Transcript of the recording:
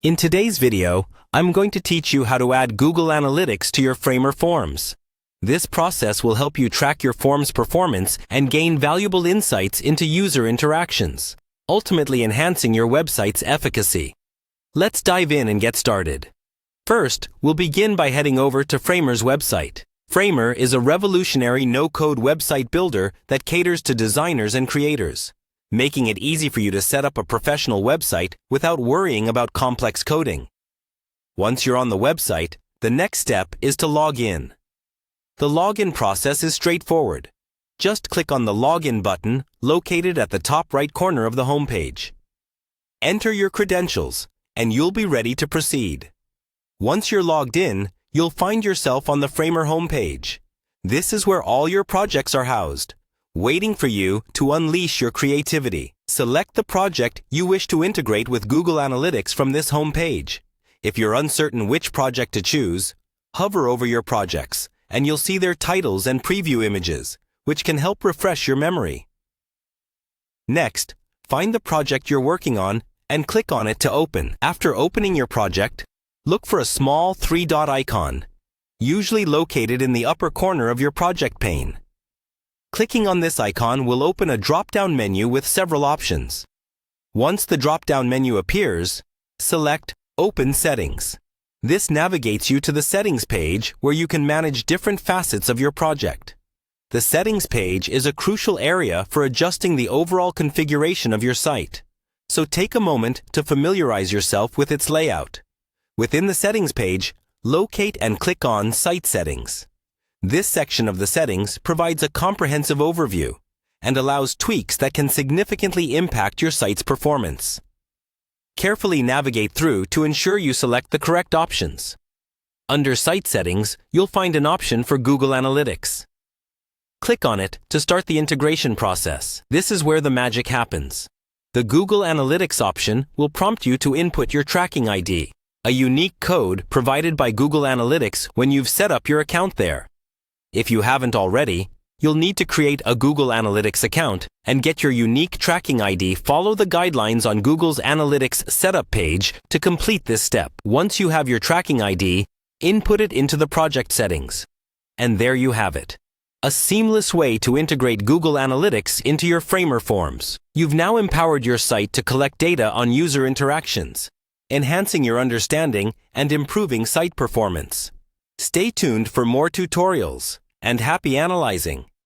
In today's video, I'm going to teach you how to add Google Analytics to your Framer forms. This process will help you track your form's performance and gain valuable insights into user interactions, ultimately enhancing your website's efficacy. Let's dive in and get started. First, we'll begin by heading over to Framer's website. Framer is a revolutionary no-code website builder that caters to designers and creators, making it easy for you to set up a professional website without worrying about complex coding. Once you're on the website, the next step is to log in. The login process is straightforward. Just click on the Login button located at the top right corner of the homepage. Enter your credentials, and you'll be ready to proceed. Once you're logged in, you'll find yourself on the Framer homepage. This is where all your projects are housed, waiting for you to unleash your creativity. Select the project you wish to integrate with Google Analytics from this homepage. If you're uncertain which project to choose, hover over your projects, and you'll see their titles and preview images, which can help refresh your memory. Next, find the project you're working on and click on it to open. After opening your project, look for a small three-dot icon, usually located in the upper corner of your project pane. Clicking on this icon will open a drop-down menu with several options. Once the drop-down menu appears, select Open Settings. This navigates you to the Settings page where you can manage different facets of your project. The Settings page is a crucial area for adjusting the overall configuration of your site, so take a moment to familiarize yourself with its layout. Within the Settings page, locate and click on Site Settings. This section of the settings provides a comprehensive overview and allows tweaks that can significantly impact your site's performance. Carefully navigate through to ensure you select the correct options. Under Site Settings, you'll find an option for Google Analytics. Click on it to start the integration process. This is where the magic happens. The Google Analytics option will prompt you to input your tracking ID, a unique code provided by Google Analytics when you've set up your account there. If you haven't already, you'll need to create a Google Analytics account and get your unique tracking ID. Follow the guidelines on Google's Analytics setup page to complete this step. Once you have your tracking ID, input it into the project settings. And there you have it. A seamless way to integrate Google Analytics into your Framer forms. You've now empowered your site to collect data on user interactions, enhancing your understanding and improving site performance. Stay tuned for more tutorials, and happy analyzing!